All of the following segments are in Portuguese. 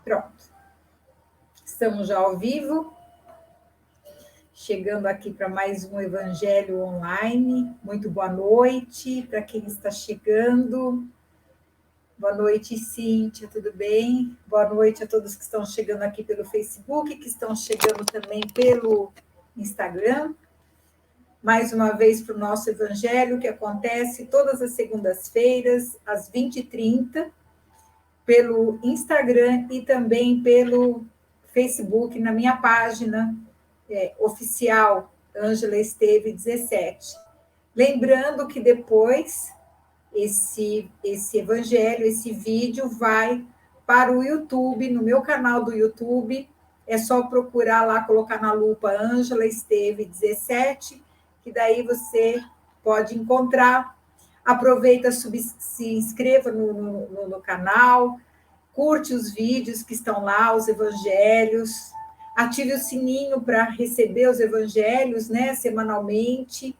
Pronto. Estamos já ao vivo, chegando aqui para mais um Evangelho Online. Muito boa noite para quem está chegando. Boa noite, Cíntia, tudo bem? Boa noite a todos que estão chegando aqui pelo Facebook, que estão chegando também pelo Instagram. Mais uma vez para o nosso Evangelho, que acontece todas as segundas-feiras, às 20h30, pelo Instagram e também pelo Facebook, na minha página oficial, Ângela Esteve 17. Lembrando que depois esse evangelho, esse vídeo vai para o YouTube, no meu canal do YouTube, é só procurar lá, colocar na lupa Ângela Esteve 17, que daí você pode encontrar. Aproveita, se inscreva no canal, curte os vídeos que estão lá, os evangelhos, ative o sininho para receber os evangelhos, né, semanalmente,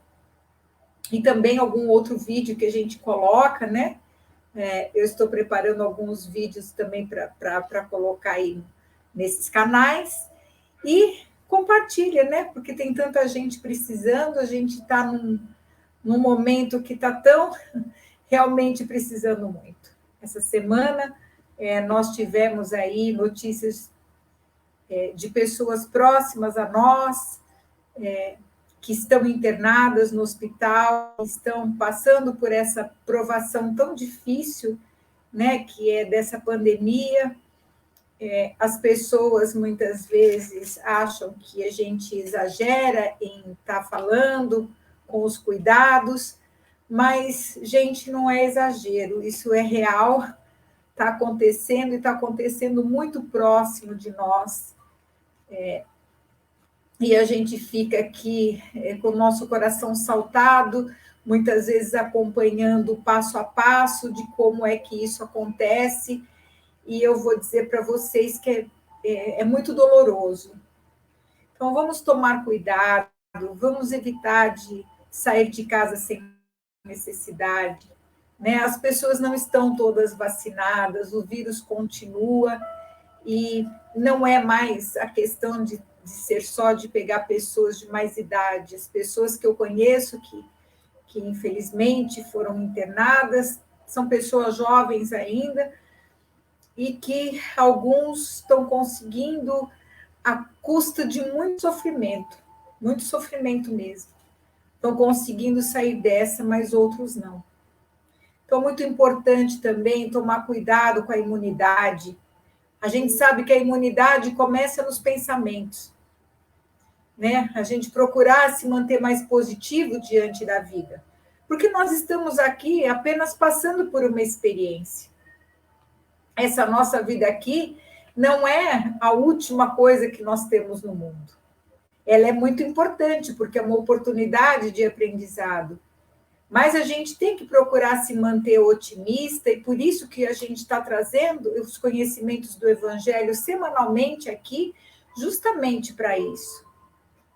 e também algum outro vídeo que a gente coloca, né? Eu estou preparando alguns vídeos também para colocar aí nesses canais, e compartilha, né? Porque tem tanta gente precisando, a gente está num momento que está tão realmente precisando muito. Essa semana nós tivemos aí notícias de pessoas próximas a nós, que estão internadas no hospital, estão passando por essa provação tão difícil, né, que é dessa pandemia. As pessoas muitas vezes acham que a gente exagera em estar falando com os cuidados, mas, gente, não é exagero, isso é real, está acontecendo e está acontecendo muito próximo de nós. E a gente fica aqui com o nosso coração saltado, muitas vezes acompanhando passo a passo de como é que isso acontece, e eu vou dizer para vocês que é muito doloroso. Então, vamos tomar cuidado, vamos evitar de sair de casa sem necessidade, né? As pessoas não estão todas vacinadas, o vírus continua, e não é mais a questão de ser só de pegar pessoas de mais idade. As pessoas que eu conheço que infelizmente foram internadas são pessoas jovens ainda, e que alguns estão conseguindo à custa de muito sofrimento mesmo. Estão conseguindo sair dessa, mas outros não. Então, muito importante também tomar cuidado com a imunidade. A gente sabe que a imunidade começa nos pensamentos, né? A gente procurar se manter mais positivo diante da vida, porque nós estamos aqui apenas passando por uma experiência. Essa nossa vida aqui não é a última coisa que nós temos no mundo. Ela é muito importante, porque é uma oportunidade de aprendizado. Mas a gente tem que procurar se manter otimista, e por isso que a gente está trazendo os conhecimentos do Evangelho semanalmente aqui, justamente para isso.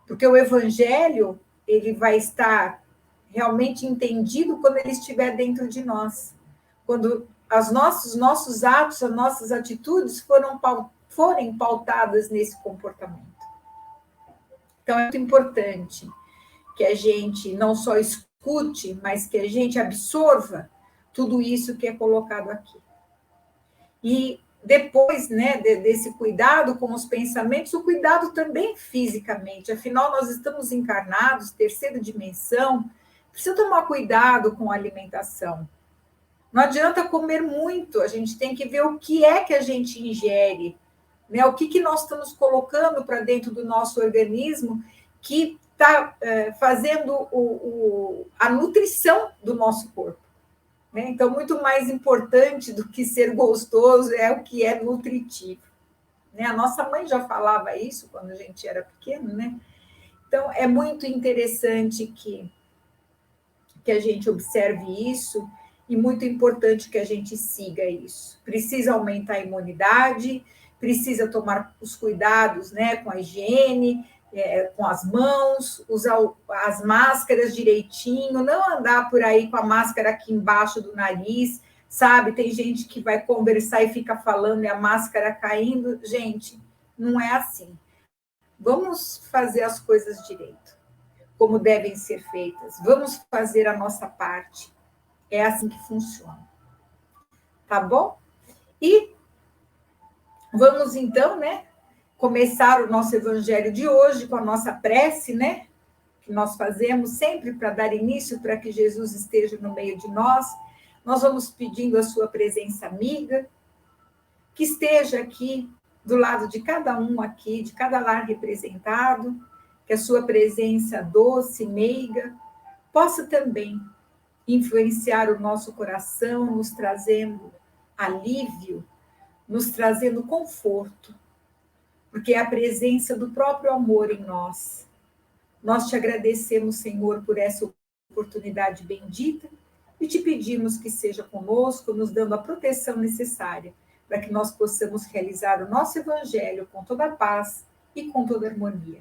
Porque o Evangelho, ele vai estar realmente entendido quando ele estiver dentro de nós. Quando os nossos atos, as nossas atitudes forem pautadas nesse comportamento. Então, é muito importante que a gente não só escute, mas que a gente absorva tudo isso que é colocado aqui. E depois, né, desse cuidado com os pensamentos, o cuidado também fisicamente. Afinal, nós estamos encarnados, terceira dimensão, precisa tomar cuidado com a alimentação. Não adianta comer muito, a gente tem que ver o que é que a gente ingere, né? O que nós estamos colocando para dentro do nosso organismo que está fazendo a nutrição do nosso corpo, né? Então, muito mais importante do que ser gostoso é o que é nutritivo, né? A nossa mãe já falava isso quando a gente era pequeno, né? Então, é muito interessante que a gente observe isso, e muito importante que a gente siga isso. Precisa aumentar a imunidade, precisa tomar os cuidados, né, com a higiene, com as mãos, usar as máscaras direitinho, não andar por aí com a máscara aqui embaixo do nariz, sabe? Tem gente que vai conversar e fica falando e a máscara caindo. Gente, não é assim. Vamos fazer as coisas direito, como devem ser feitas. Vamos fazer a nossa parte. É assim que funciona. Tá bom? E vamos então, né, começar o nosso evangelho de hoje com a nossa prece, né, que nós fazemos sempre para dar início, para que Jesus esteja no meio de nós. Nós vamos pedindo a sua presença amiga, que esteja aqui do lado de cada um aqui, de cada lar representado, que a sua presença doce, meiga, possa também influenciar o nosso coração, nos trazendo alívio, nos trazendo conforto, porque é a presença do próprio amor em nós. Nós te agradecemos, Senhor, por essa oportunidade bendita e te pedimos que seja conosco, nos dando a proteção necessária para que nós possamos realizar o nosso evangelho com toda a paz e com toda a harmonia.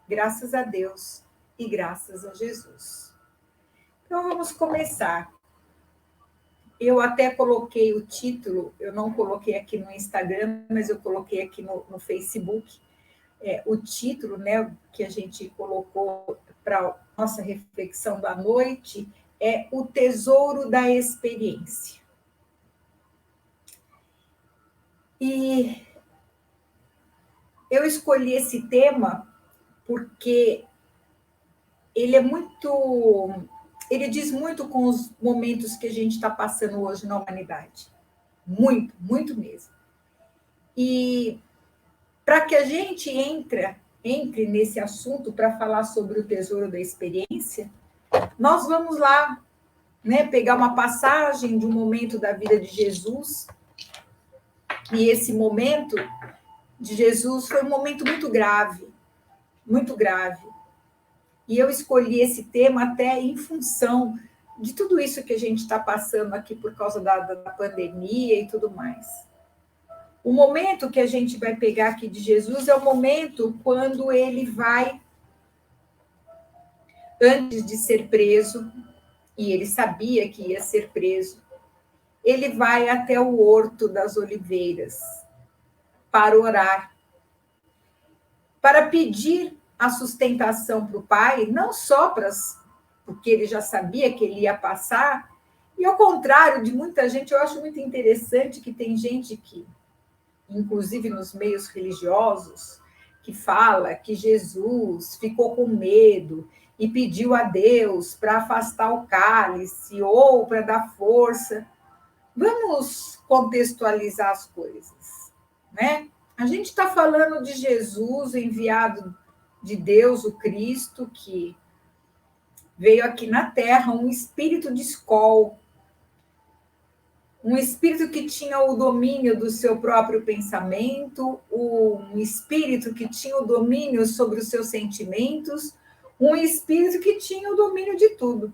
Graças a Deus e graças a Jesus. Então vamos começar. Eu até coloquei o título, eu não coloquei aqui no Instagram, mas eu coloquei aqui no Facebook, o título, né, que a gente colocou para a nossa reflexão da noite é O Tesouro da Experiência. E eu escolhi esse tema porque ele diz muito com os momentos que a gente está passando hoje na humanidade. Muito, muito mesmo. E para que a gente entre nesse assunto para falar sobre o tesouro da experiência, nós vamos lá, né, pegar uma passagem de um momento da vida de Jesus. E esse momento de Jesus foi um momento muito grave, muito grave. E eu escolhi esse tema até em função de tudo isso que a gente está passando aqui por causa da pandemia e tudo mais. O momento que a gente vai pegar aqui de Jesus é o momento quando ele vai, antes de ser preso, e ele sabia que ia ser preso, ele vai até o Horto das Oliveiras para orar, para pedir a sustentação para o Pai, não só porque ele já sabia que ele ia passar, e ao contrário de muita gente, eu acho muito interessante que tem gente que, inclusive nos meios religiosos, que fala que Jesus ficou com medo e pediu a Deus para afastar o cálice ou para dar força. Vamos contextualizar as coisas, né? A gente está falando de Jesus, enviado de Deus, o Cristo, que veio aqui na Terra, um espírito de escol, um espírito que tinha o domínio do seu próprio pensamento, um espírito que tinha o domínio sobre os seus sentimentos, um espírito que tinha o domínio de tudo.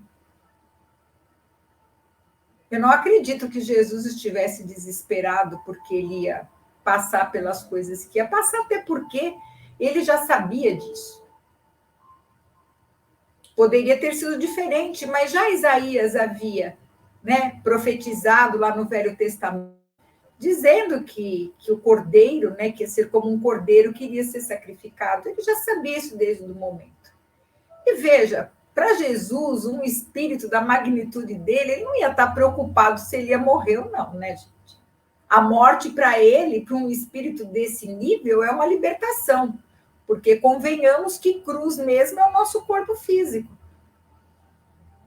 Eu não acredito que Jesus estivesse desesperado porque ele ia passar pelas coisas que ia passar, até porque ele já sabia disso. Poderia ter sido diferente, mas já Isaías havia, né, profetizado lá no Velho Testamento, dizendo que o cordeiro, né, que ia ser como um cordeiro, queria ser sacrificado. Ele já sabia isso desde o momento. E veja, para Jesus, um espírito da magnitude dele, ele não ia estar preocupado se ele ia morrer ou não, né, gente? A morte para ele, para um espírito desse nível, é uma libertação, porque convenhamos que cruz mesmo é o nosso corpo físico,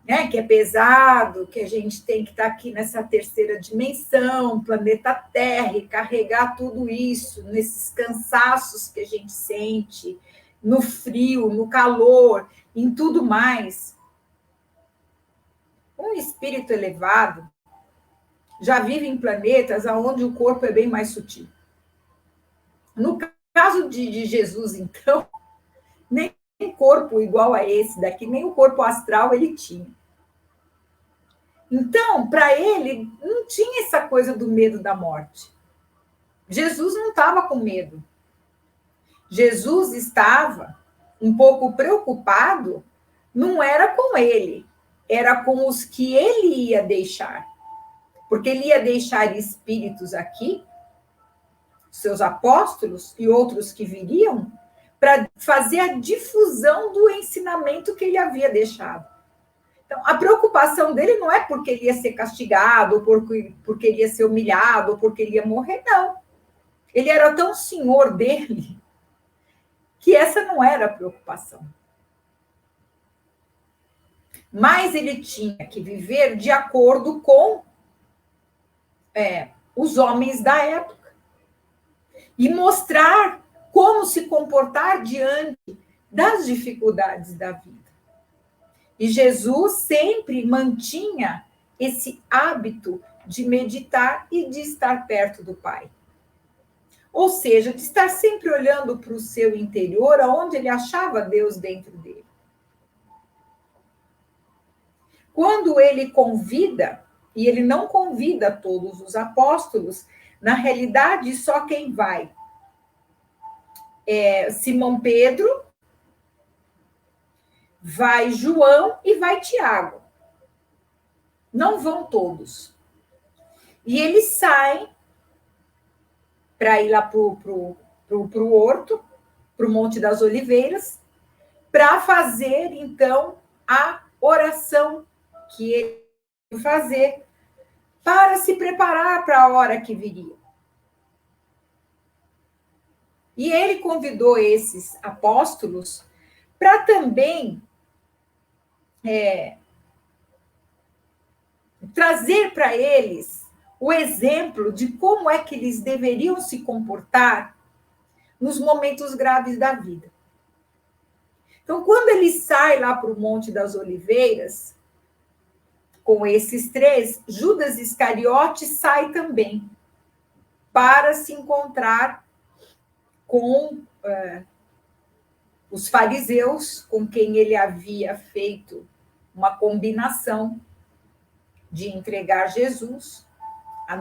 né? Que é pesado, que a gente tem que estar aqui nessa terceira dimensão, planeta Terra, e carregar tudo isso, nesses cansaços que a gente sente, no frio, no calor, em tudo mais. Um espírito elevado já vive em planetas onde o corpo é bem mais sutil. No caso de Jesus, então, nem corpo igual a esse daqui, nem o corpo astral ele tinha. Então, para ele, não tinha essa coisa do medo da morte. Jesus não estava com medo. Jesus estava um pouco preocupado, não era com ele, era com os que ele ia deixar. porque ele ia deixar espíritos aqui, seus apóstolos e outros que viriam, para fazer a difusão do ensinamento que ele havia deixado. Então, a preocupação dele não é porque ele ia ser castigado, ou porque ele ia ser humilhado, ou porque ele ia morrer, não. Ele era tão senhor dele que essa não era a preocupação. Mas ele tinha que viver de acordo com os homens da época e mostrar como se comportar diante das dificuldades da vida. E Jesus sempre mantinha esse hábito de meditar e de estar perto do Pai. Ou seja, de estar sempre olhando para o seu interior, aonde ele achava Deus dentro dele. Quando ele convida, e ele não convida todos os apóstolos, na realidade, só quem vai é Simão Pedro, vai João e vai Tiago. Não vão todos. E eles saem para ir lá para o horto, para o Monte das Oliveiras, para fazer, então, a oração que ele ia fazer para se preparar para a hora que viria. E ele convidou esses apóstolos para também trazer para eles o exemplo de como é que eles deveriam se comportar nos momentos graves da vida. Então, quando ele sai lá para o Monte das Oliveiras, com esses três, Judas Iscariote sai também para se encontrar com os fariseus, com quem ele havia feito uma combinação de entregar Jesus.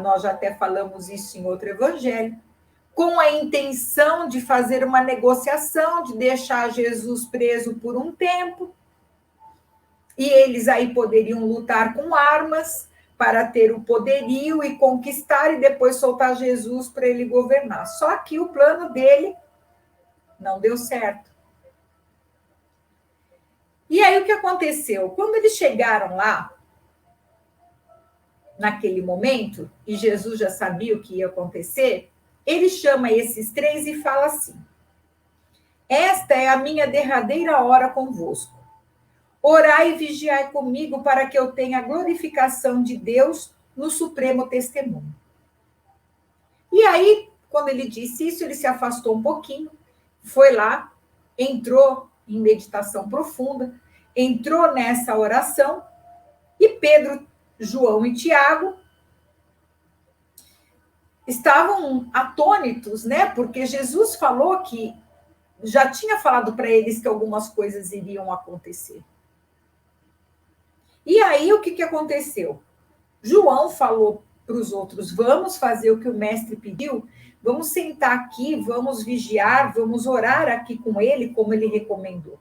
Nós já até falamos isso em outro evangelho, com a intenção de fazer uma negociação, de deixar Jesus preso por um tempo, e eles aí poderiam lutar com armas para ter o poderio e conquistar e depois soltar Jesus para ele governar. Só que o plano dele não deu certo. E aí o que aconteceu? Quando eles chegaram lá, naquele momento, e Jesus já sabia o que ia acontecer, ele chama esses três e fala assim: esta é a minha derradeira hora convosco. Orai e vigiai comigo para que eu tenha a glorificação de Deus no supremo testemunho. E aí, quando ele disse isso, ele se afastou um pouquinho, foi lá, entrou em meditação profunda, entrou nessa oração, e Pedro, João e Tiago estavam atônitos, né? Porque Jesus falou que já tinha falado para eles que algumas coisas iriam acontecer. E aí, o que aconteceu? João falou para os outros: vamos fazer o que o mestre pediu, vamos sentar aqui, vamos vigiar, vamos orar aqui com ele, como ele recomendou.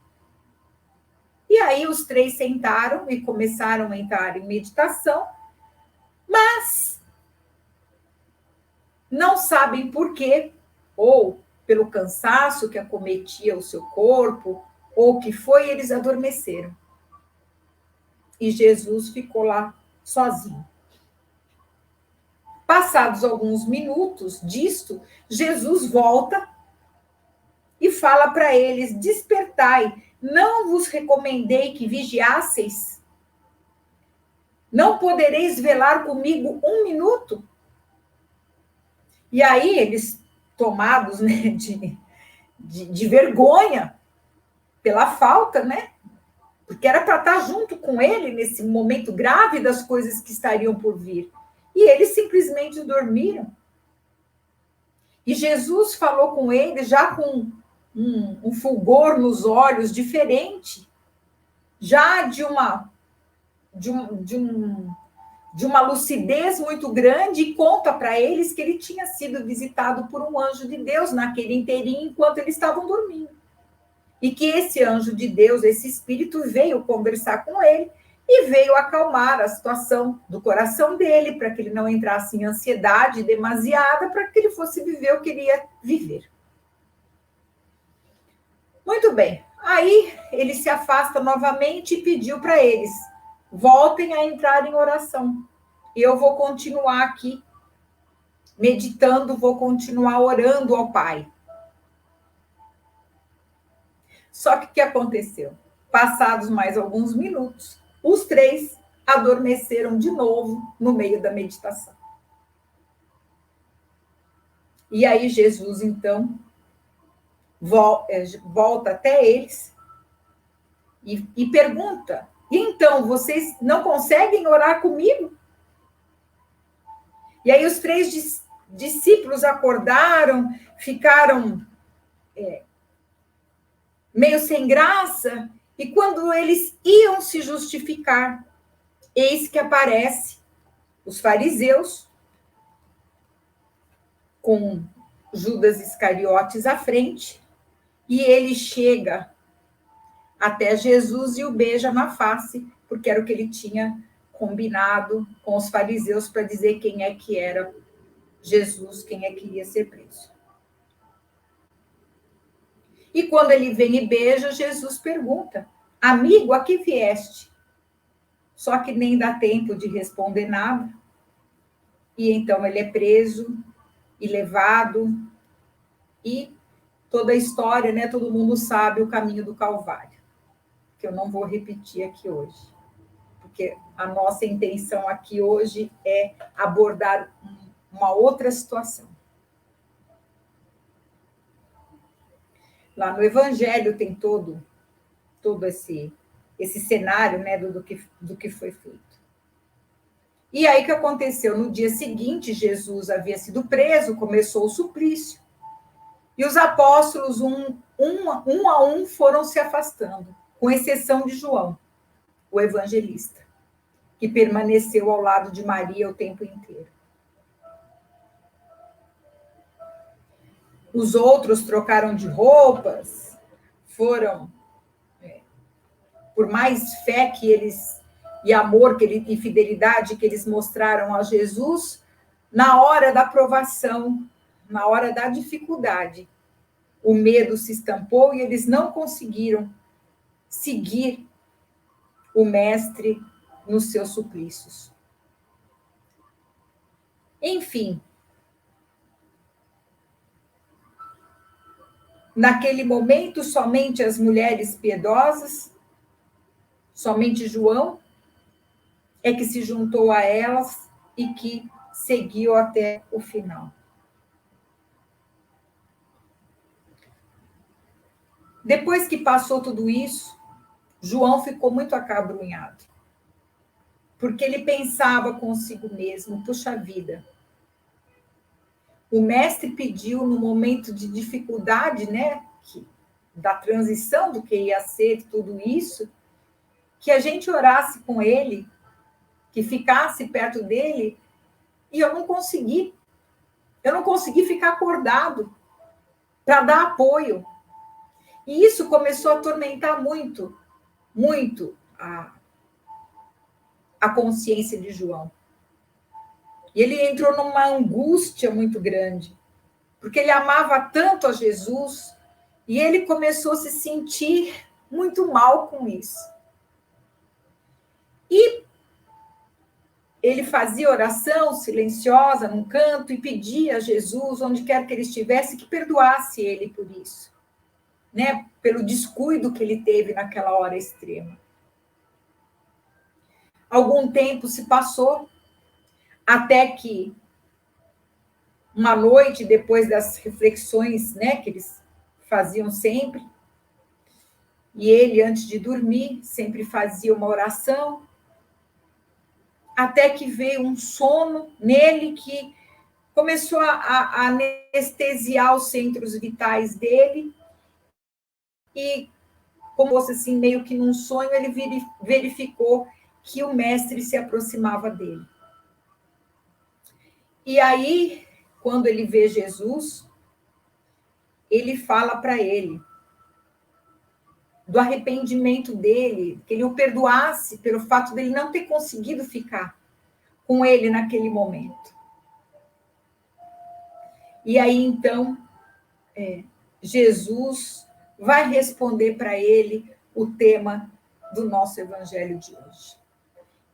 E aí os três sentaram e começaram a entrar em meditação, mas não sabem por quê, ou pelo cansaço que acometia o seu corpo, ou o que foi, eles adormeceram. E Jesus ficou lá sozinho. Passados alguns minutos disto, Jesus volta e fala para eles: despertai, não vos recomendei que vigiasseis? Não podereis velar comigo um minuto? E aí eles, tomados, né, de vergonha pela falta, né? Porque era para estar junto com ele nesse momento grave das coisas que estariam por vir. E eles simplesmente dormiram. E Jesus falou com eles já com um fulgor nos olhos diferente, já de uma lucidez muito grande, e conta para eles que ele tinha sido visitado por um anjo de Deus naquele inteirinho enquanto eles estavam dormindo. E que esse anjo de Deus, esse espírito, veio conversar com ele e veio acalmar a situação do coração dele, para que ele não entrasse em ansiedade demasiada, para que ele fosse viver o que ele ia viver. Muito bem. Aí ele se afasta novamente e pediu para eles: voltem a entrar em oração. Eu vou continuar aqui meditando, vou continuar orando ao Pai. Só que o que aconteceu? Passados mais alguns minutos, os três adormeceram de novo no meio da meditação. E aí Jesus, então, volta até eles e pergunta: e então, vocês não conseguem orar comigo? E aí os três discípulos acordaram, ficaram meio sem graça, e quando eles iam se justificar, eis que aparece os fariseus, com Judas Iscariotes à frente, e ele chega até Jesus e o beija na face, porque era o que ele tinha combinado com os fariseus para dizer quem é que era Jesus, quem é que iria ser preso. E quando ele vem e beija, Jesus pergunta: amigo, a que vieste? Só que nem dá tempo de responder nada. E então ele é preso e levado. E toda a história, né? Todo mundo sabe o caminho do Calvário, que eu não vou repetir aqui hoje, porque a nossa intenção aqui hoje é abordar uma outra situação. Lá no Evangelho tem todo esse cenário, né, do que foi feito. E aí o que aconteceu? No dia seguinte, Jesus havia sido preso, começou o suplício, e os apóstolos, um a um, foram se afastando, com exceção de João, o evangelista, que permaneceu ao lado de Maria o tempo inteiro. Os outros trocaram de roupas, foram, por mais fé que eles, e amor e fidelidade que eles mostraram a Jesus, na hora da provação, na hora da dificuldade, o medo se estampou e eles não conseguiram seguir o mestre nos seus suplícios. Enfim, naquele momento, somente as mulheres piedosas, somente João, é que se juntou a elas e que seguiu até o final. Depois que passou tudo isso, João ficou muito acabrunhado, porque ele pensava consigo mesmo: puxa vida, o mestre pediu no momento de dificuldade, né, da transição do que ia ser tudo isso, que a gente orasse com ele, que ficasse perto dele, e eu não consegui ficar acordado para dar apoio. E isso começou a atormentar muito a consciência de João. E ele entrou numa angústia muito grande, porque ele amava tanto a Jesus, e ele começou a se sentir muito mal com isso. E ele fazia oração silenciosa num canto e pedia a Jesus, onde quer que ele estivesse, que perdoasse ele por isso, né? Pelo descuido que ele teve naquela hora extrema. Algum tempo se passou, até que uma noite, depois das reflexões, né, que eles faziam sempre, e ele, antes de dormir, sempre fazia uma oração, até que veio um sono nele que começou a anestesiar os centros vitais dele, e, como fosse assim, meio que num sonho, ele verificou que o mestre se aproximava dele. E aí, quando ele vê Jesus, ele fala para ele: do arrependimento dele, que ele o perdoasse pelo fato dele não ter conseguido ficar com ele naquele momento. E aí, então, Jesus vai responder para ele o tema do nosso evangelho de hoje,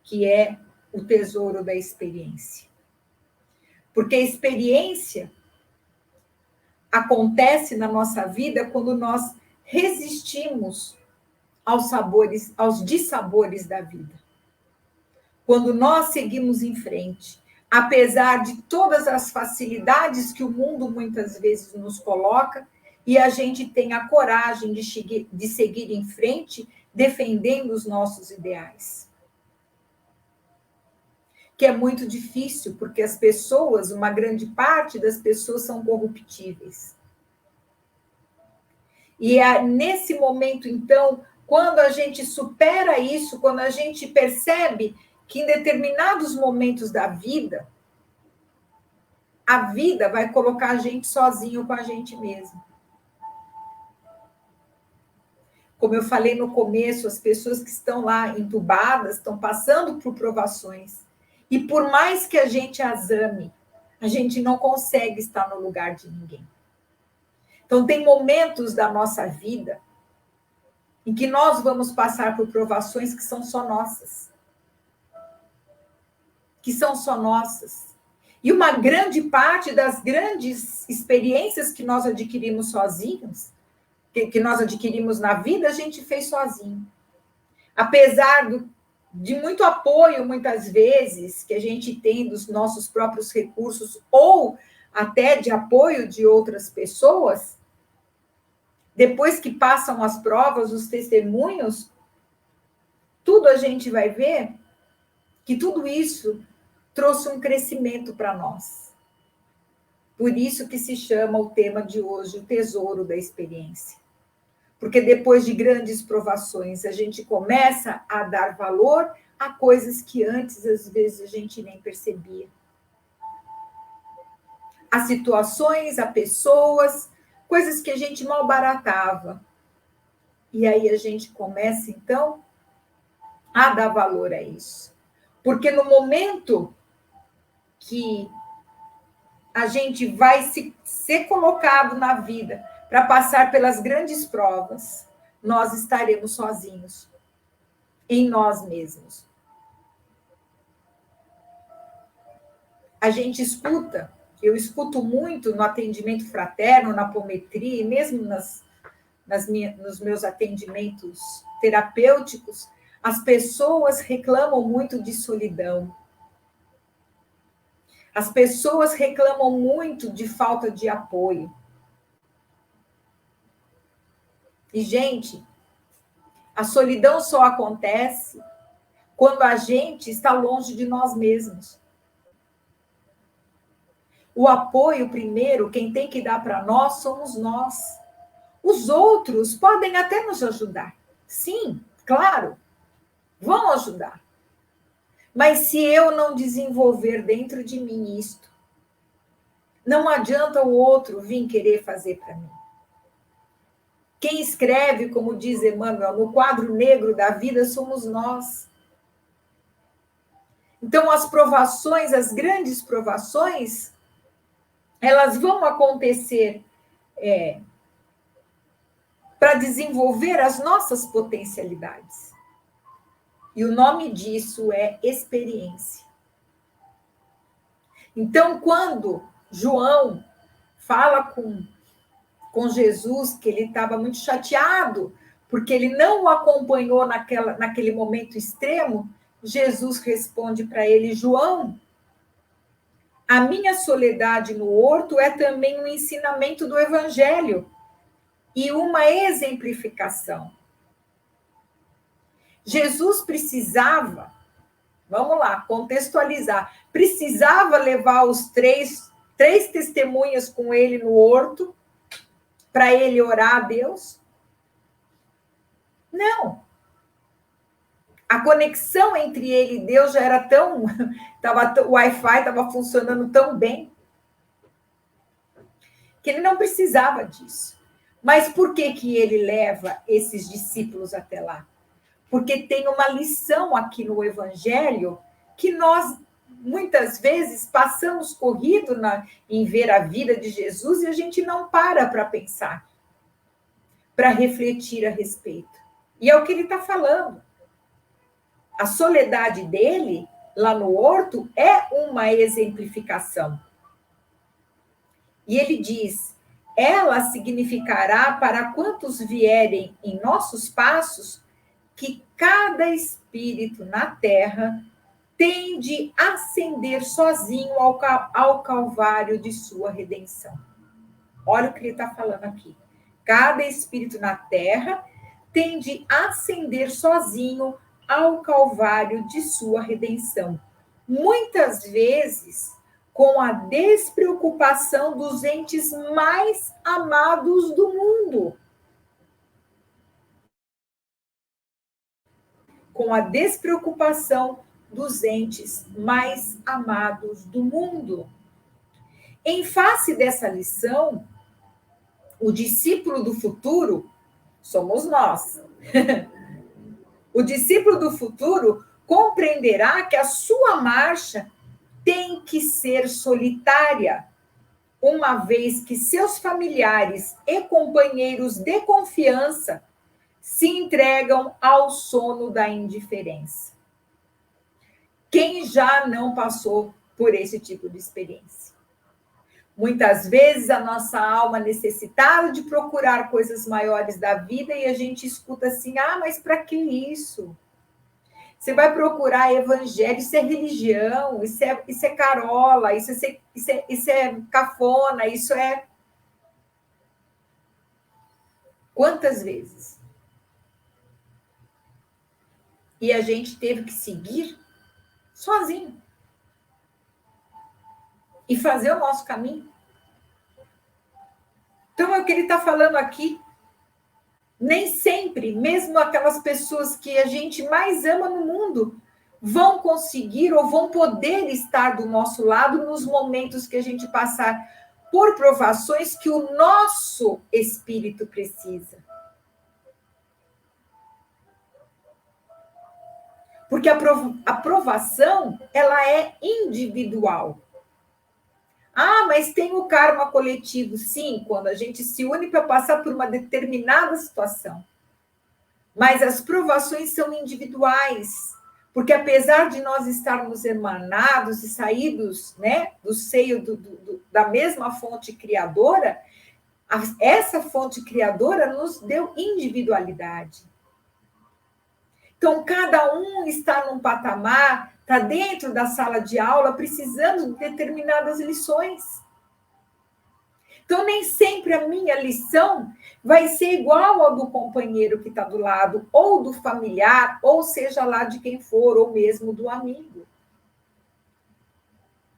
que é o tesouro da experiência. Porque a experiência acontece na nossa vida quando nós resistimos aos sabores, aos dissabores da vida. Quando nós seguimos em frente, apesar de todas as facilidades que o mundo muitas vezes nos coloca, e a gente tem a coragem de seguir em frente, defendendo os nossos ideais. Que é muito difícil, porque as pessoas, uma grande parte das pessoas são corruptíveis. E é nesse momento, então, quando a gente supera isso, quando a gente percebe que em determinados momentos da vida, a vida vai colocar a gente sozinho com a gente mesmo. Como eu falei no começo, as pessoas que estão lá entubadas estão passando por provações. E por mais que a gente as ame, a gente não consegue estar no lugar de ninguém. Então, tem momentos da nossa vida em que nós vamos passar por provações que são só nossas. Que são só nossas. E uma grande parte das grandes experiências que nós adquirimos sozinhos, que nós adquirimos na vida, a gente fez sozinho. Apesar de muito apoio, muitas vezes, que a gente tem dos nossos próprios recursos, ou até de apoio de outras pessoas, depois que passam as provas, os testemunhos, tudo a gente vai ver que tudo isso trouxe um crescimento para nós. Por isso que se chama o tema de hoje, o tesouro da experiência. Porque depois de grandes provações, a gente começa a dar valor a coisas que antes, às vezes, a gente nem percebia. A situações, a pessoas, coisas que a gente malbaratava. E aí a gente começa, então, a dar valor a isso. Porque no momento que a gente vai ser colocado na vida para passar pelas grandes provas, nós estaremos sozinhos, em nós mesmos. A gente escuta, eu escuto muito no atendimento fraterno, na apometria, e mesmo nos meus atendimentos terapêuticos, as pessoas reclamam muito de solidão. As pessoas reclamam muito de falta de apoio. E, gente, a solidão só acontece quando a gente está longe de nós mesmos. O apoio, primeiro, quem tem que dar para nós somos nós. Os outros podem até nos ajudar. Sim, claro, vão ajudar. Mas se eu não desenvolver dentro de mim isto, não adianta o outro vir querer fazer para mim. Quem escreve, como diz Emmanuel, no quadro negro da vida somos nós. Então, as provações, as grandes provações, elas vão acontecer para desenvolver as nossas potencialidades. E o nome disso é experiência. Então, quando João fala com Jesus, que ele estava muito chateado, porque ele não o acompanhou naquele momento extremo, Jesus responde para ele: João, a minha soledade no horto é também um ensinamento do Evangelho e uma exemplificação. Jesus precisava, vamos lá, contextualizar, precisava levar os três testemunhas com ele no horto para ele orar a Deus? Não. A conexão entre ele e Deus já era tão... o Wi-Fi estava funcionando tão bem que ele não precisava disso. Mas por que que ele leva esses discípulos até lá? Porque tem uma lição aqui no Evangelho que nós, muitas vezes, passamos corrido em ver a vida de Jesus e a gente não para pensar, para refletir a respeito. E é o que ele está falando. A soledade dele, lá no horto, é uma exemplificação. E ele diz: ela significará para quantos vierem em nossos passos que cada espírito na terra tem de ascender sozinho ao calvário de sua redenção. Olha o que ele está falando aqui. Cada espírito na terra tem de ascender sozinho ao calvário de sua redenção. Muitas vezes, com a despreocupação dos entes mais amados do mundo. Com a despreocupação dos entes mais amados do mundo. Em face dessa lição, o discípulo do futuro somos nós. O discípulo do futuro compreenderá que a sua marcha tem que ser solitária, uma vez que seus familiares e companheiros de confiança se entregam ao sono da indiferença. Quem já não passou por esse tipo de experiência? Muitas vezes a nossa alma necessitada de procurar coisas maiores da vida e a gente escuta assim: ah, mas para que isso? Você vai procurar evangelho, isso é religião, isso é carola, isso é cafona, isso é... Quantas vezes? E a gente teve que seguir sozinho. E fazer o nosso caminho. Então, é o que ele está falando aqui. Nem sempre, mesmo aquelas pessoas que a gente mais ama no mundo, vão conseguir ou vão poder estar do nosso lado nos momentos que a gente passar por provações que o nosso espírito precisa. Porque a provação, ela é individual. Ah, mas tem o karma coletivo. Sim, quando a gente se une para passar por uma determinada situação. Mas as provações são individuais. Porque apesar de nós estarmos emanados e saídos, né, do seio da mesma fonte criadora, essa fonte criadora nos deu individualidade. Então, cada um está num patamar, está dentro da sala de aula, precisando de determinadas lições. Então, nem sempre a minha lição vai ser igual ao do companheiro que está do lado, ou do familiar, ou seja lá de quem for, ou mesmo do amigo.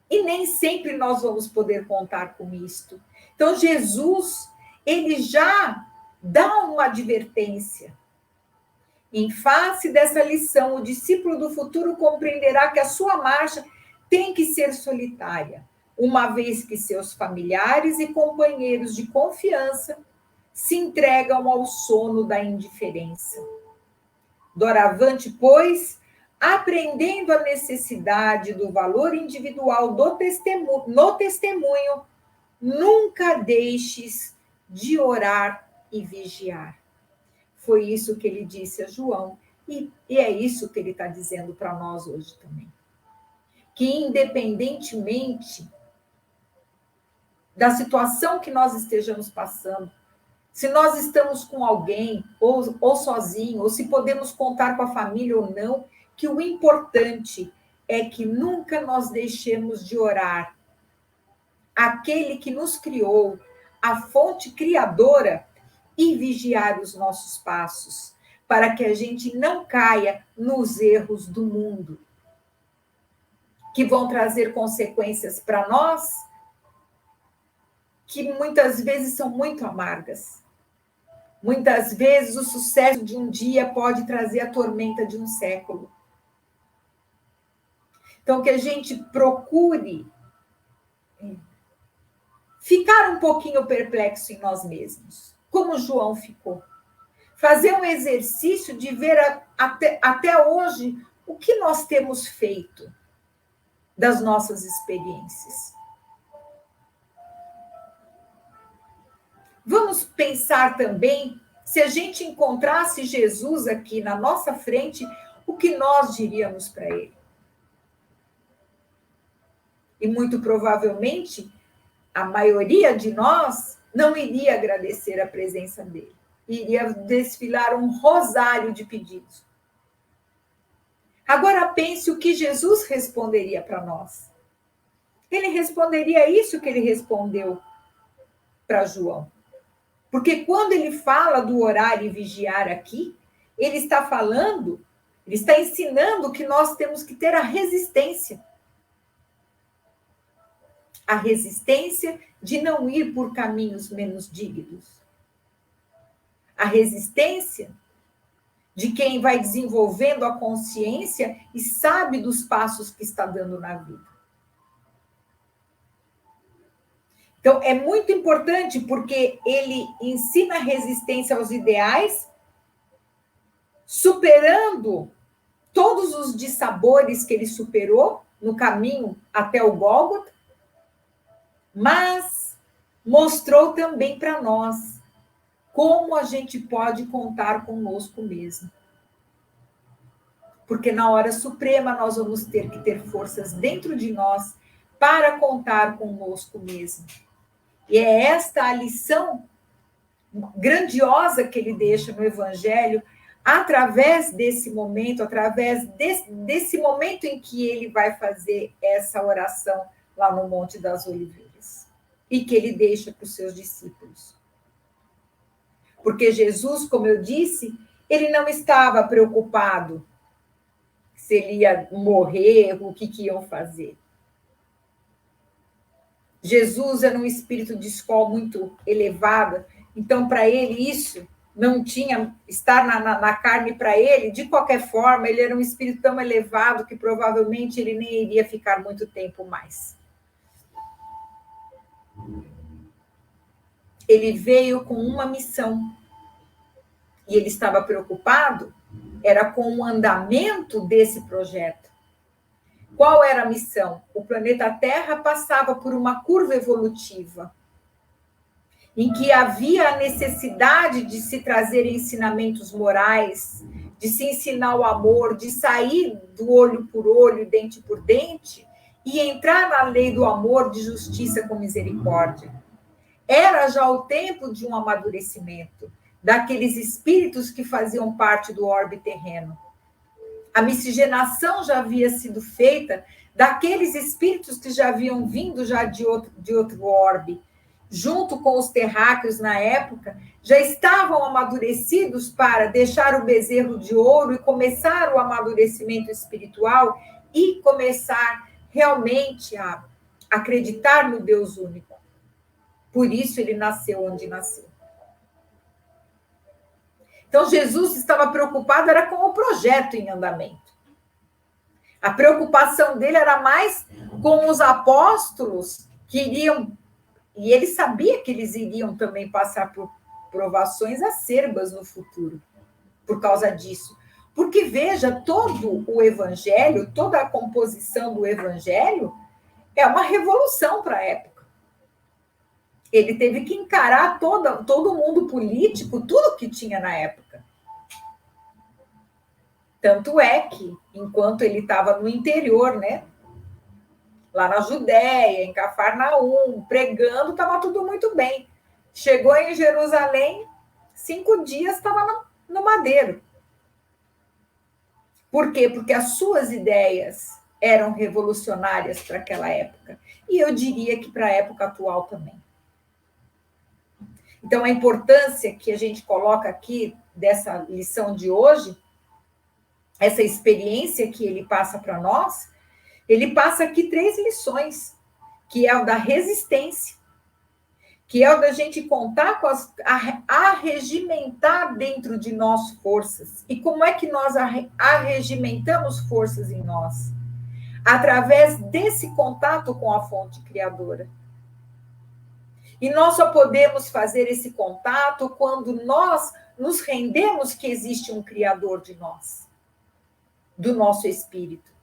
E nem sempre nós vamos poder contar com isto. Então, Jesus, ele já dá uma advertência. Em face dessa lição, o discípulo do futuro compreenderá que a sua marcha tem que ser solitária, uma vez que seus familiares e companheiros de confiança se entregam ao sono da indiferença. Doravante, pois, aprendendo a necessidade do valor individual no testemunho, nunca deixes de orar e vigiar. Foi isso que ele disse a João, e é isso que ele está dizendo para nós hoje também. Que independentemente da situação que nós estejamos passando, se nós estamos com alguém, ou sozinho, ou se podemos contar com a família ou não, que o importante é que nunca nós deixemos de orar. Aquele que nos criou, a fonte criadora, e vigiar os nossos passos, para que a gente não caia nos erros do mundo, que vão trazer consequências para nós, que muitas vezes são muito amargas. Muitas vezes o sucesso de um dia pode trazer a tormenta de um século. Então, que a gente procure ficar um pouquinho perplexo em nós mesmos. como João ficou. Fazer um exercício de ver até hoje o que nós temos feito das nossas experiências. Vamos pensar também, se a gente encontrasse Jesus aqui na nossa frente, o que nós diríamos para ele? E muito provavelmente, a maioria de nós não iria agradecer a presença dele. Iria desfilar um rosário de pedidos. Agora pense o que Jesus responderia para nós. Ele responderia isso que ele respondeu para João. Porque quando ele fala do orar e vigiar aqui, ele está falando, ele está ensinando que nós temos que ter a resistência. A resistência de não ir por caminhos menos dignos. A resistência de quem vai desenvolvendo a consciência e sabe dos passos que está dando na vida. Então, é muito importante porque ele ensina a resistência aos ideais, superando todos os dissabores que ele superou no caminho até o Gólgota, mas mostrou também para nós como a gente pode contar conosco mesmo. Porque na hora suprema nós vamos ter que ter forças dentro de nós para contar conosco mesmo. E é esta a lição grandiosa que ele deixa no Evangelho, através desse momento, através desse momento em que ele vai fazer essa oração lá no Monte das Oliveiras, e que ele deixa para os seus discípulos. Porque Jesus, como eu disse, ele não estava preocupado se ele ia morrer, o que iam fazer. Jesus era um espírito de escola muito elevada, então para ele isso não tinha, estar na carne para ele, de qualquer forma, ele era um espírito tão elevado que provavelmente ele nem iria ficar muito tempo mais. Ele veio com uma missão, e ele estava preocupado, era com o andamento desse projeto. Qual era a missão? O planeta Terra passava por uma curva evolutiva, em que havia a necessidade de se trazer ensinamentos morais, de se ensinar o amor, de sair do olho por olho, dente por dente, e entrar na lei do amor, de justiça com misericórdia. Era já o tempo de um amadurecimento daqueles espíritos que faziam parte do orbe terreno. A miscigenação já havia sido feita daqueles espíritos que já haviam vindo já de outro orbe, junto com os terráqueos na época, já estavam amadurecidos para deixar o bezerro de ouro e começar o amadurecimento espiritual e começar realmente a acreditar no Deus único. Por isso ele nasceu onde nasceu. Então, Jesus estava preocupado era com o projeto em andamento. A preocupação dele era mais com os apóstolos que iriam, e ele sabia que eles iriam também passar por provações acerbas no futuro, por causa disso. Porque, veja, todo o evangelho, toda a composição do evangelho é uma revolução para a época. Ele teve que encarar todo o mundo político, tudo que tinha na época. Tanto é que, enquanto ele estava no interior, né, lá na Judéia, em Cafarnaum, pregando, estava tudo muito bem. Chegou em Jerusalém, 5 dias estava no madeiro. Por quê? Porque as suas ideias eram revolucionárias para aquela época. E eu diria que para a época atual também. Então, a importância que a gente coloca aqui dessa lição de hoje, essa experiência que ele passa para nós, ele passa aqui 3 lições, que é o da resistência, que é o da gente contar com arregimentar dentro de nós forças. E como é que nós arregimentamos forças em nós? Através desse contato com a fonte criadora. E nós só podemos fazer esse contato quando nós nos rendemos que existe um Criador de nós, do nosso espírito.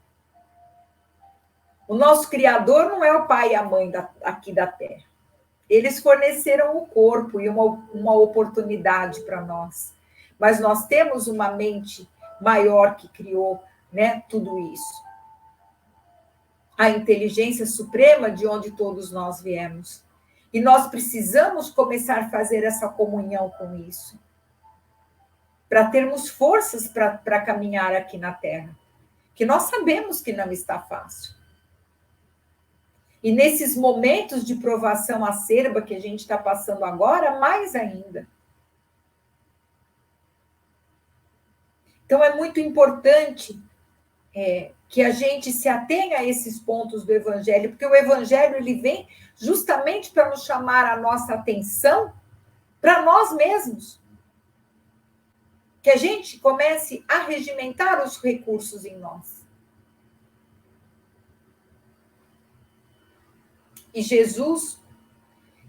O nosso Criador não é o pai e a mãe aqui da Terra. Eles forneceram o corpo e uma oportunidade para nós. Mas nós temos uma mente maior que criou, né, tudo isso. A inteligência suprema de onde todos nós viemos. E nós precisamos começar a fazer essa comunhão com isso, para termos forças para caminhar aqui na Terra, que nós sabemos que não está fácil. E nesses momentos de provação acerba que a gente está passando agora, mais ainda. Então, é muito importante que a gente se atenha a esses pontos do Evangelho, porque o Evangelho ele vem justamente para nos chamar a nossa atenção para nós mesmos. Que a gente comece a regimentar os recursos em nós. E Jesus,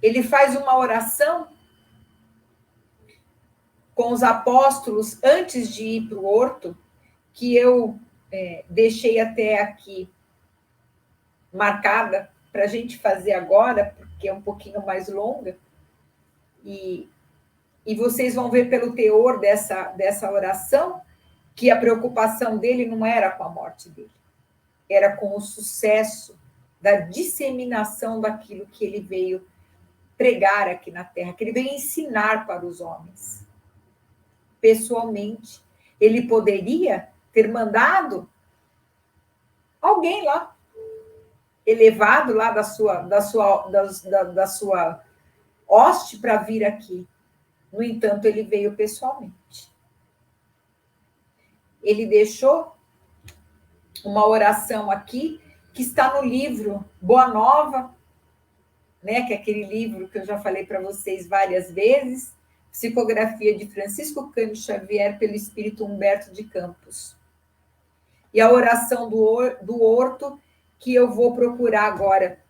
ele faz uma oração com os apóstolos antes de ir para o horto, que eu deixei até aqui marcada para a gente fazer agora, porque é um pouquinho mais longa, e vocês vão ver pelo teor dessa oração que a preocupação dele não era com a morte dele, era com o sucesso da disseminação daquilo que ele veio pregar aqui na Terra, que ele veio ensinar para os homens. Pessoalmente, ele poderia ter mandado alguém lá, elevado lá da sua hoste para vir aqui. No entanto, ele veio pessoalmente. Ele deixou uma oração aqui, que está no livro Boa Nova, né, que é aquele livro que eu já falei para vocês várias vezes, Psicografia de Francisco Cândido Xavier pelo Espírito Humberto de Campos. E a oração do horto, que eu vou procurar agora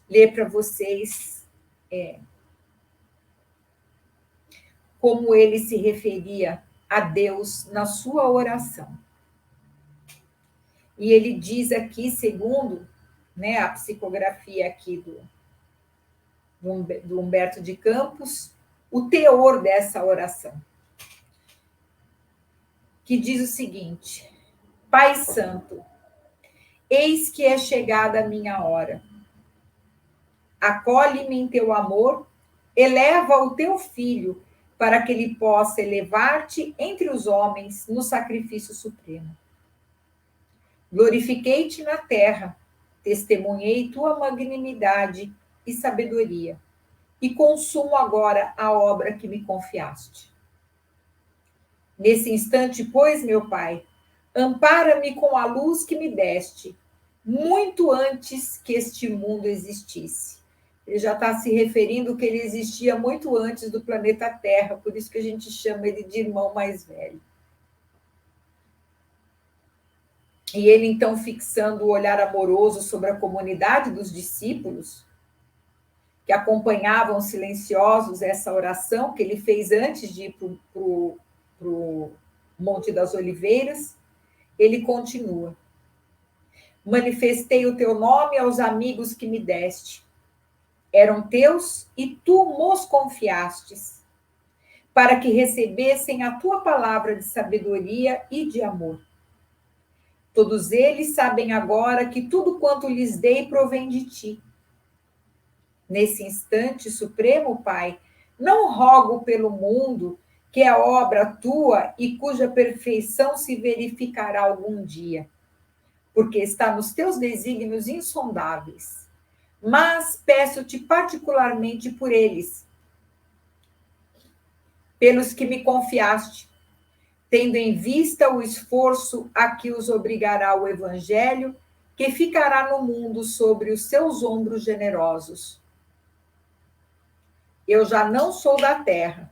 ler para vocês como ele se referia a Deus na sua oração. E ele diz aqui, segundo, né, a psicografia aqui do Humberto de Campos, o teor dessa oração, que diz o seguinte: Pai Santo, eis que é chegada a minha hora. Acolhe-me em teu amor, eleva o teu filho, para que ele possa elevar-te entre os homens no sacrifício supremo. Glorifiquei-te na terra, testemunhei tua magnanimidade e sabedoria, e consumo agora a obra que me confiaste. Nesse instante, pois, meu Pai, ampara-me com a luz que me deste, muito antes que este mundo existisse. Ele já está se referindo que ele existia muito antes do planeta Terra, por isso que a gente chama ele de irmão mais velho. E ele, então, fixando o olhar amoroso sobre a comunidade dos discípulos, que acompanhavam silenciosos essa oração que ele fez antes de ir para o Monte das Oliveiras, ele continua. Manifestei o teu nome aos amigos que me deste. Eram teus e tu mos confiastes, para que recebessem a tua palavra de sabedoria e de amor. Todos eles sabem agora que tudo quanto lhes dei provém de ti. Nesse instante supremo, Pai, não rogo pelo mundo, que é obra tua e cuja perfeição se verificará algum dia, porque está nos teus desígnios insondáveis. Mas peço-te particularmente por eles, pelos que me confiaste, tendo em vista o esforço a que os obrigará o Evangelho, que ficará no mundo sobre os seus ombros generosos. Eu já não sou da terra,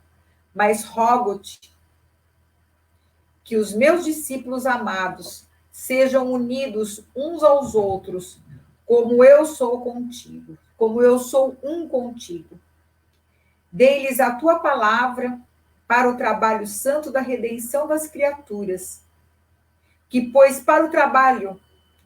mas rogo-te que os meus discípulos amados sejam unidos uns aos outros, como eu sou contigo, como eu sou um contigo. Dê-lhes a tua palavra para o trabalho santo da redenção das criaturas. Que, pois, para o trabalho,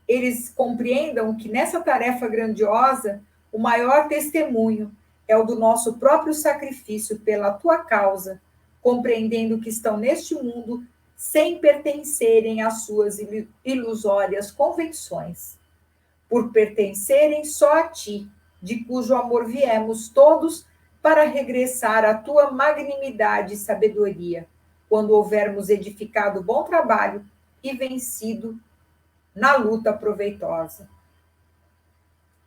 eles compreendam que nessa tarefa grandiosa, o maior testemunho é o do nosso próprio sacrifício pela tua causa, compreendendo que estão neste mundo sem pertencerem às suas ilusórias convicções, por pertencerem só a ti, de cujo amor viemos todos para regressar à tua magnanimidade e sabedoria, quando houvermos edificado bom trabalho e vencido na luta proveitosa.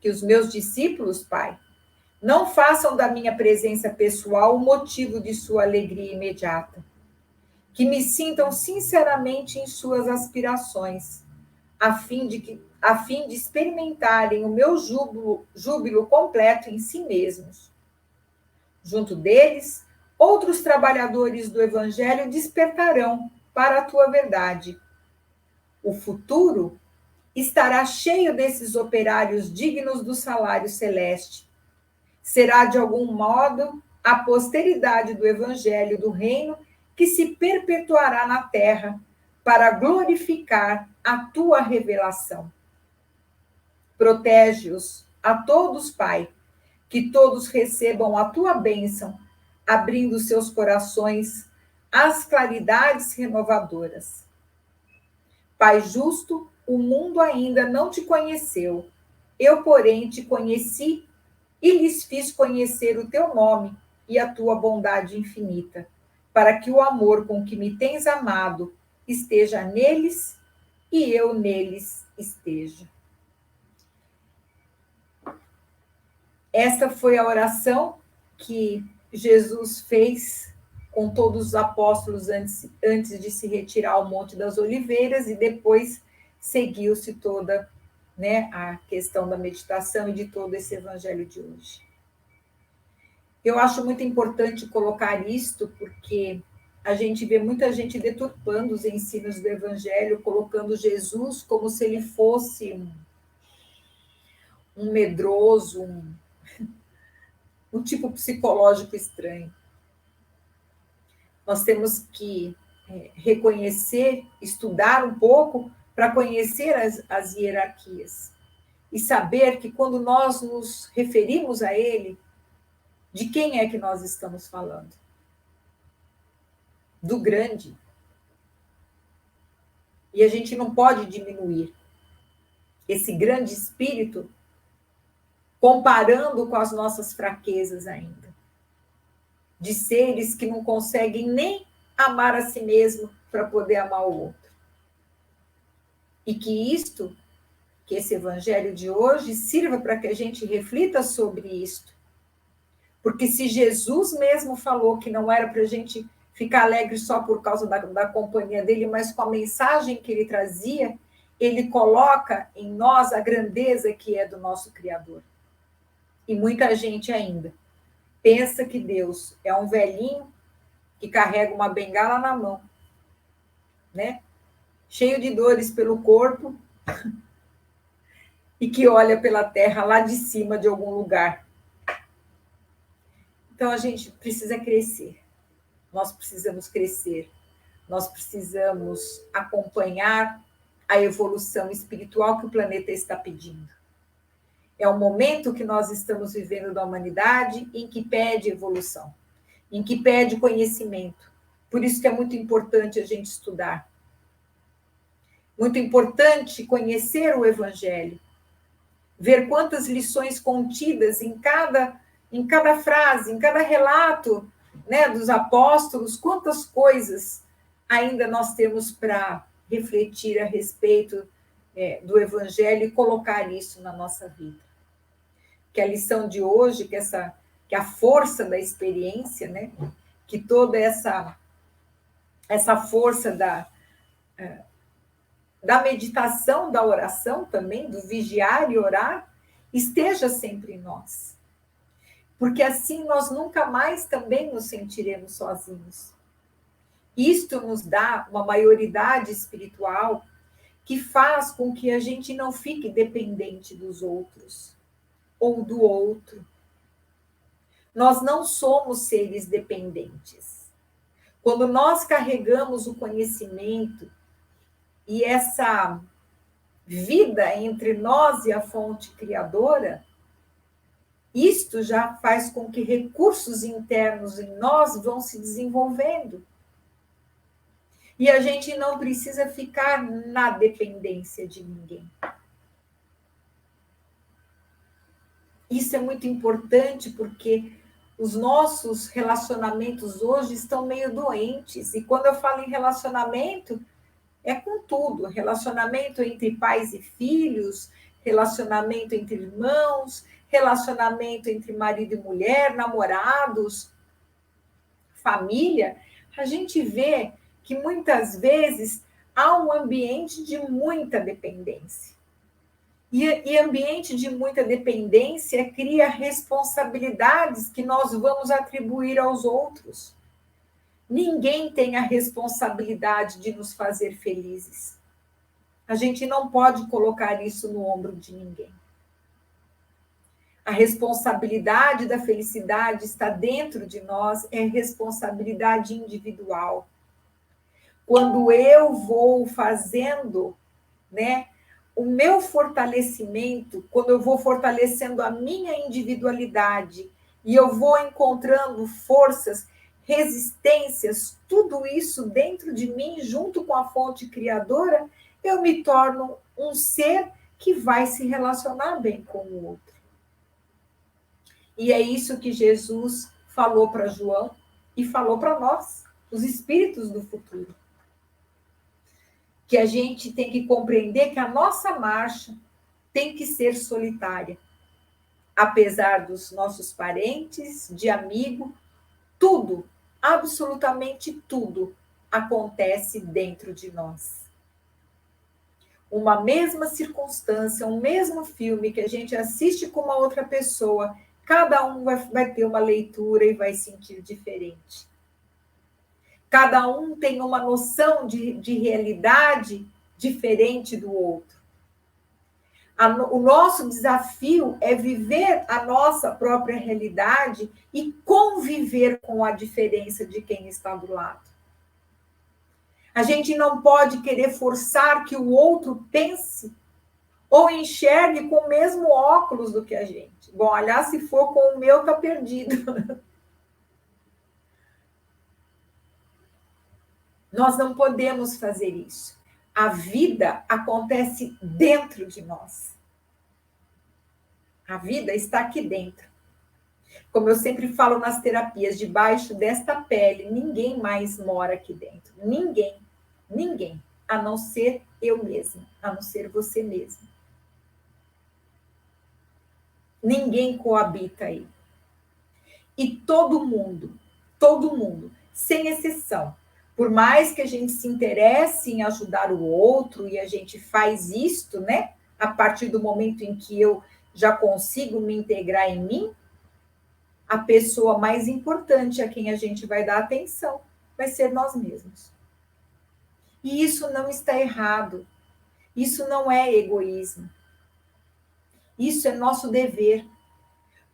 Que os meus discípulos, Pai, não façam da minha presença pessoal o motivo de sua alegria imediata. Que me sintam sinceramente em suas aspirações, a fim de experimentarem o meu júbilo completo em si mesmos. Junto deles, outros trabalhadores do Evangelho despertarão para a tua verdade. O futuro estará cheio desses operários dignos do salário celeste. Será, de algum modo, a posteridade do Evangelho do Reino que se perpetuará na terra para glorificar a tua revelação. Protege-os a todos, Pai, que todos recebam a tua bênção, abrindo seus corações às claridades renovadoras. Pai justo, o mundo ainda não te conheceu. Eu, porém, te conheci e lhes fiz conhecer o teu nome e a tua bondade infinita, para que o amor com que me tens amado esteja neles e eu neles esteja. Esta foi a oração que Jesus fez com todos os apóstolos antes de se retirar ao Monte das Oliveiras, e depois seguiu-se toda, né, a questão da meditação e de todo esse evangelho de hoje. Eu acho muito importante colocar isto, porque a gente vê muita gente deturpando os ensinos do evangelho, colocando Jesus como se ele fosse um medroso, um tipo psicológico estranho. Nós temos que reconhecer, estudar um pouco para conhecer as hierarquias e saber que quando nós nos referimos a ele, de quem é que nós estamos falando? Do grande. E a gente não pode diminuir esse grande espírito comparando com as nossas fraquezas ainda. De seres que não conseguem nem amar a si mesmo para poder amar o outro. E que esse evangelho de hoje sirva para que a gente reflita sobre isto. Porque se Jesus mesmo falou que não era para a gente ficar alegre só por causa da companhia dele, mas com a mensagem que ele trazia, ele coloca em nós a grandeza que é do nosso Criador. E muita gente ainda pensa que Deus é um velhinho que carrega uma bengala na mão, né? Cheio de dores pelo corpo e que olha pela terra lá de cima de algum lugar. Então a gente precisa crescer. Nós precisamos crescer. Nós precisamos acompanhar a evolução espiritual que o planeta está pedindo. É um momento que nós estamos vivendo da humanidade em que pede evolução, em que pede conhecimento. Por isso que é muito importante a gente estudar. Muito importante conhecer o Evangelho. Ver quantas lições contidas em cada frase, em cada relato, né, dos apóstolos, quantas coisas ainda nós temos para refletir a respeito do Evangelho e colocar isso na nossa vida. Que a lição de hoje, que a força da experiência, né, que toda essa força da meditação, da oração também, do vigiar e orar, esteja sempre em nós. Porque assim nós nunca mais também nos sentiremos sozinhos. Isto nos dá uma maioridade espiritual que faz com que a gente não fique dependente dos outros ou do outro. Nós não somos seres dependentes. Quando nós carregamos o conhecimento e essa vida entre nós e a fonte criadora, isto já faz com que recursos internos em nós vão se desenvolvendo. E a gente não precisa ficar na dependência de ninguém. Isso é muito importante porque os nossos relacionamentos hoje estão meio doentes. E quando eu falo em relacionamento, é com tudo. Relacionamento entre pais e filhos, relacionamento entre irmãos, relacionamento entre marido e mulher, namorados, família. A gente vê que muitas vezes há um ambiente de muita dependência. E ambiente de muita dependência cria responsabilidades que nós vamos atribuir aos outros. Ninguém tem a responsabilidade de nos fazer felizes. A gente não pode colocar isso no ombro de ninguém. A responsabilidade da felicidade está dentro de nós, é responsabilidade individual. Quando eu vou fazendo, né, o meu fortalecimento, quando eu vou fortalecendo a minha individualidade e eu vou encontrando forças, resistências, tudo isso dentro de mim, junto com a fonte criadora, eu me torno um ser que vai se relacionar bem com o outro. E é isso que Jesus falou para João e falou para nós, os espíritos do futuro. Que a gente tem que compreender que a nossa marcha tem que ser solitária. Apesar dos nossos parentes, de amigo, tudo, absolutamente tudo, acontece dentro de nós. Uma mesma circunstância, um mesmo filme que a gente assiste com uma outra pessoa, cada um vai ter uma leitura e vai sentir diferente. Cada um tem uma noção de realidade diferente do outro. O nosso desafio é viver a nossa própria realidade e conviver com a diferença de quem está do lado. A gente não pode querer forçar que o outro pense ou enxergue com o mesmo óculos do que a gente. Bom, aliás, se for com o meu, tá perdido. Nós não podemos fazer isso. A vida acontece dentro de nós. A vida está aqui dentro. Como eu sempre falo nas terapias, debaixo desta pele, ninguém mais mora aqui dentro. Ninguém, ninguém, a não ser eu mesma, a não ser você mesmo. Ninguém coabita aí. E todo mundo, sem exceção, por mais que a gente se interesse em ajudar o outro, e a gente faz isto, né? A partir do momento em que eu já consigo me integrar em mim, a pessoa mais importante a quem a gente vai dar atenção vai ser nós mesmos. E isso não está errado. Isso não é egoísmo. Isso é nosso dever.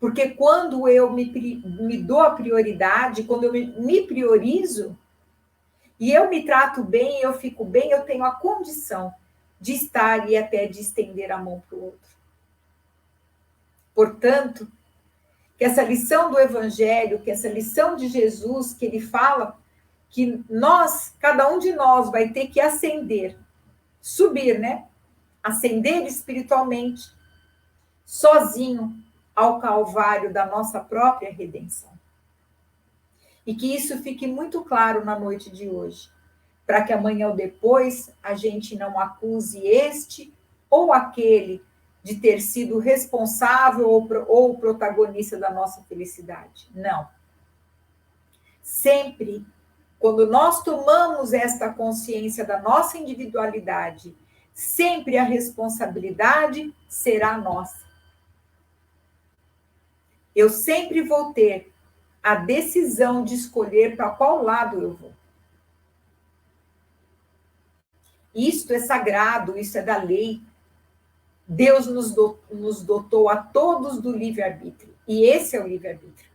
Porque quando eu me dou a prioridade, quando eu me priorizo, e eu me trato bem, eu fico bem, eu tenho a condição de estar e até de estender a mão para o outro. Portanto, que essa lição do Evangelho, que essa lição de Jesus, que ele fala que nós, cada um de nós vai ter que ascender, subir, né? Ascender espiritualmente, sozinho, ao calvário da nossa própria redenção. E que isso fique muito claro na noite de hoje, para que amanhã ou depois a gente não acuse este ou aquele de ter sido responsável ou protagonista da nossa felicidade. Não. Sempre, quando nós tomamos esta consciência da nossa individualidade, sempre a responsabilidade será nossa. Eu sempre vou ter a decisão de escolher para qual lado eu vou. Isto é sagrado, isso é da lei. Deus nos dotou a todos do livre-arbítrio. E esse é o livre-arbítrio.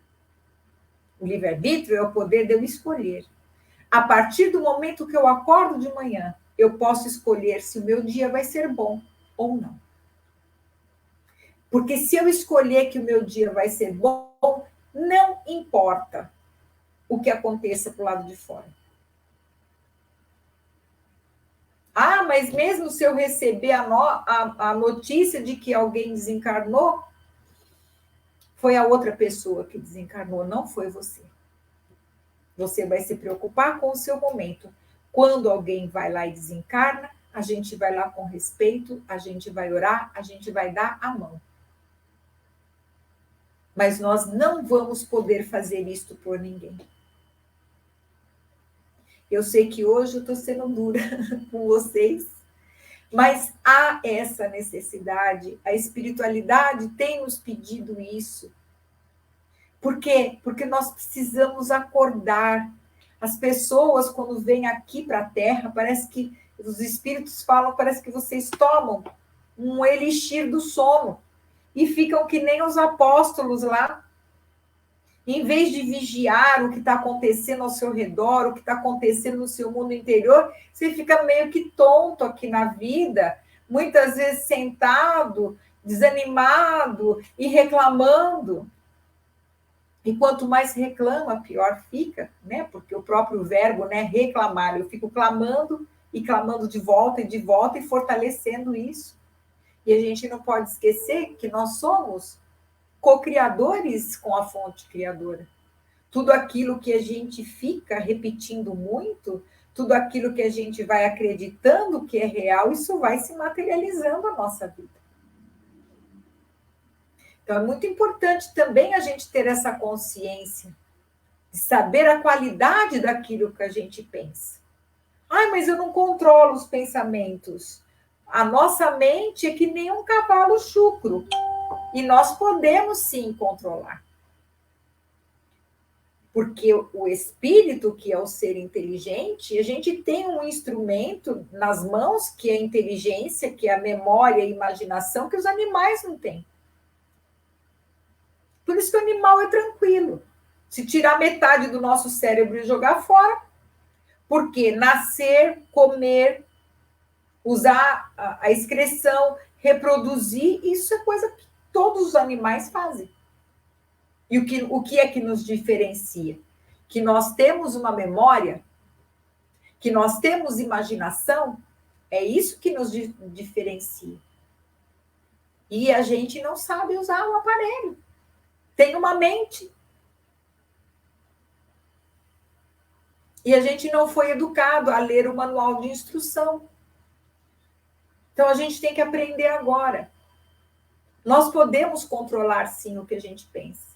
O livre-arbítrio é o poder de eu escolher. A partir do momento que eu acordo de manhã, eu posso escolher se o meu dia vai ser bom ou não. Porque se eu escolher que o meu dia vai ser bom, não importa o que aconteça para o lado de fora. Ah, mas mesmo se eu receber a notícia de que alguém desencarnou, foi a outra pessoa que desencarnou, não foi você. Você vai se preocupar com o seu momento. Quando alguém vai lá e desencarna, a gente vai lá com respeito, a gente vai orar, a gente vai dar a mão. Mas nós não vamos poder fazer isto por ninguém. Eu sei que hoje eu estou sendo dura com vocês, mas há essa necessidade, a espiritualidade tem nos pedido isso. Por quê? Porque nós precisamos acordar. As pessoas, quando vêm aqui para a Terra, parece que os espíritos falam, parece que vocês tomam um elixir do sono e ficam que nem os apóstolos lá. Em vez de vigiar o que está acontecendo ao seu redor, o que está acontecendo no seu mundo interior, você fica meio que tonto aqui na vida, muitas vezes sentado, desanimado e reclamando. E quanto mais reclama, pior fica, né? Porque o próprio verbo, né, reclamar, eu fico clamando e clamando de volta e fortalecendo isso. E a gente não pode esquecer que nós somos co-criadores com a fonte criadora. Tudo aquilo que a gente fica repetindo muito, tudo aquilo que a gente vai acreditando que é real, isso vai se materializando na nossa vida. Então, é muito importante também a gente ter essa consciência de saber a qualidade daquilo que a gente pensa. Ai, mas eu não controlo os pensamentos. A nossa mente é que nem um cavalo chucro. E nós podemos sim controlar. Porque o espírito, que é o ser inteligente, a gente tem um instrumento nas mãos, que é a inteligência, que é a memória e a imaginação, que os animais não têm. Por isso que o animal é tranquilo. Se tirar metade do nosso cérebro e jogar fora, porque nascer, comer, usar a excreção, reproduzir, isso é coisa que todos os animais fazem. E o que é que nos diferencia? Que nós temos uma memória, que nós temos imaginação, é isso que nos diferencia. E a gente não sabe usar o aparelho. Tem uma mente. E a gente não foi educado a ler o manual de instrução. Então, a gente tem que aprender agora. Nós podemos controlar, sim, o que a gente pensa.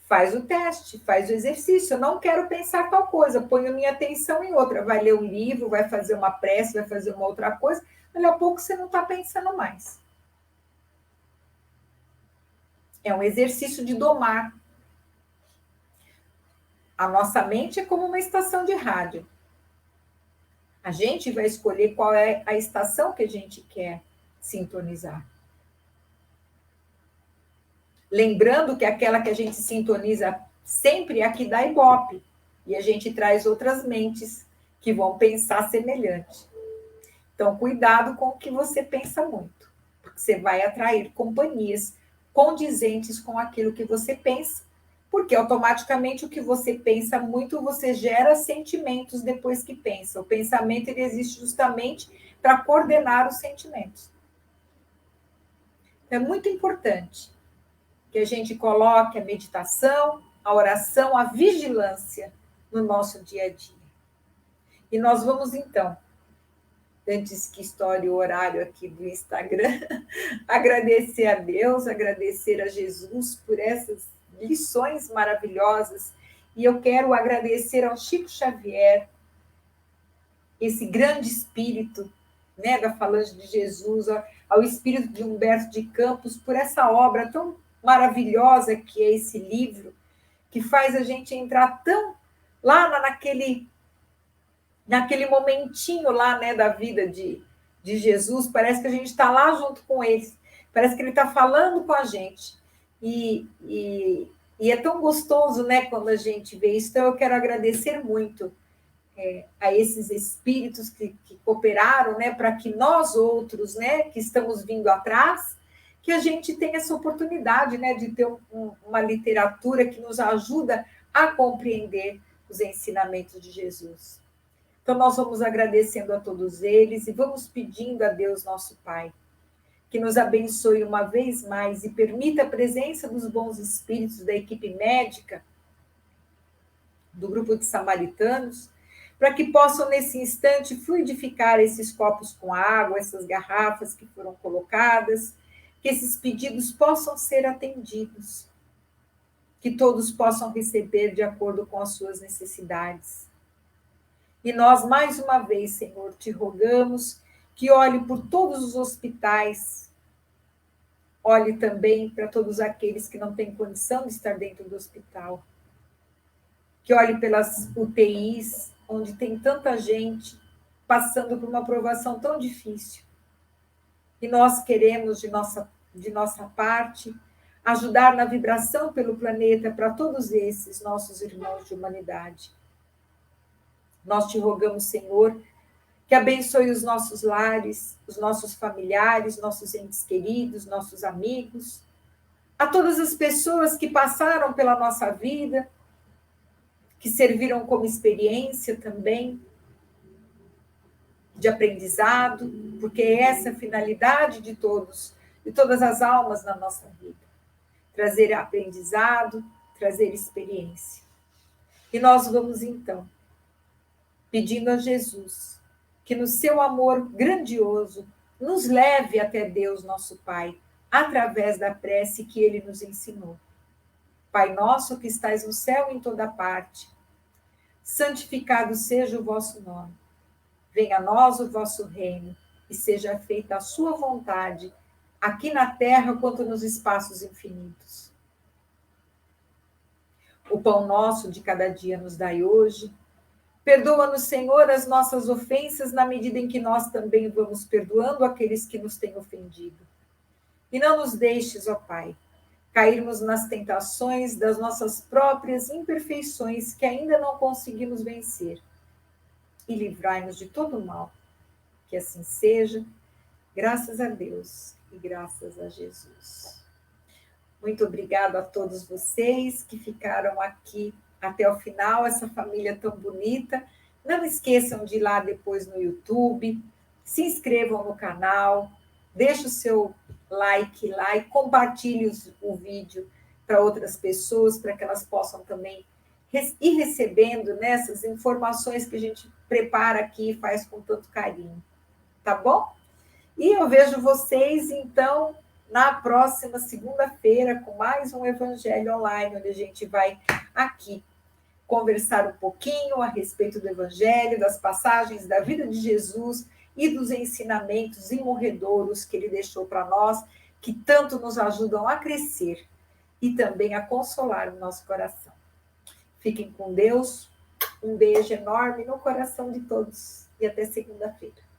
Faz o teste, faz o exercício. Eu não quero pensar tal coisa, ponho minha atenção em outra. Vai ler um livro, vai fazer uma prece, vai fazer uma outra coisa. Daqui a pouco você não está pensando mais. É um exercício de domar. A nossa mente é como uma estação de rádio. A gente vai escolher qual é a estação que a gente quer sintonizar. Lembrando que aquela que a gente sintoniza sempre é a que dá ibope. E a gente traz outras mentes que vão pensar semelhante. Então, cuidado com o que você pensa muito. Porque você vai atrair companhias condizentes com aquilo que você pensa. Porque automaticamente o que você pensa muito, você gera sentimentos depois que pensa. O pensamento ele existe justamente para coordenar os sentimentos. É muito importante que a gente coloque a meditação, a oração, a vigilância no nosso dia a dia. E nós vamos, então, antes que estoure o horário aqui do Instagram, agradecer a Deus, agradecer a Jesus por essas lições maravilhosas. E eu quero agradecer ao Chico Xavier, esse grande espírito, né, da Falange de Jesus, ao espírito de Humberto de Campos, por essa obra tão maravilhosa que é esse livro, que faz a gente entrar tão lá naquele momentinho lá, né, da vida de Jesus, parece que a gente está lá junto com ele, parece que ele está falando com a gente. E E é tão gostoso, né, quando a gente vê isso. Então, eu quero agradecer muito a esses espíritos que cooperaram, né, para que nós outros, né, que estamos vindo atrás, que a gente tenha essa oportunidade, né, de ter uma literatura que nos ajuda a compreender os ensinamentos de Jesus. Então, nós vamos agradecendo a todos eles e vamos pedindo a Deus, nosso Pai, que nos abençoe uma vez mais e permita a presença dos bons espíritos da equipe médica, do grupo de samaritanos, para que possam, nesse instante, fluidificar esses copos com água, essas garrafas que foram colocadas, que esses pedidos possam ser atendidos, que todos possam receber de acordo com as suas necessidades. E nós, mais uma vez, Senhor, te rogamos que olhe por todos os hospitais, olhe também para todos aqueles que não têm condição de estar dentro do hospital, que olhe pelas UTIs, onde tem tanta gente passando por uma provação tão difícil. E nós queremos, de nossa parte, ajudar na vibração pelo planeta para todos esses nossos irmãos de humanidade. Nós te rogamos, Senhor, que abençoe os nossos lares, os nossos familiares, nossos entes queridos, nossos amigos, a todas as pessoas que passaram pela nossa vida, que serviram como experiência também de aprendizado, porque essa é a finalidade de todos, de todas as almas na nossa vida. Trazer aprendizado, trazer experiência. E nós vamos, então, pedindo a Jesus que no seu amor grandioso nos leve até Deus, nosso Pai, através da prece que ele nos ensinou. Pai nosso que estais no céu em toda parte, santificado seja o vosso nome. Venha a nós o vosso reino e seja feita a sua vontade, aqui na terra quanto nos espaços infinitos. O pão nosso de cada dia nos dai hoje. Perdoa-nos, Senhor, as nossas ofensas, na medida em que nós também vamos perdoando aqueles que nos têm ofendido. E não nos deixes, ó Pai, cairmos nas tentações das nossas próprias imperfeições que ainda não conseguimos vencer. E livrai-nos de todo o mal. Que assim seja, graças a Deus e graças a Jesus. Muito obrigada a todos vocês que ficaram aqui até o final, essa família tão bonita. Não esqueçam de ir lá depois no YouTube, se inscrevam no canal, deixe o seu like lá e compartilhe o vídeo para outras pessoas, para que elas possam também ir recebendo nessas informações que a gente prepara aqui e faz com tanto carinho. Tá bom? E eu vejo vocês, então, na próxima segunda-feira, com mais um Evangelho Online, onde a gente vai aqui conversar um pouquinho a respeito do Evangelho, das passagens da vida de Jesus e dos ensinamentos imorredouros que ele deixou para nós, que tanto nos ajudam a crescer e também a consolar o nosso coração. Fiquem com Deus, um beijo enorme no coração de todos e até segunda-feira.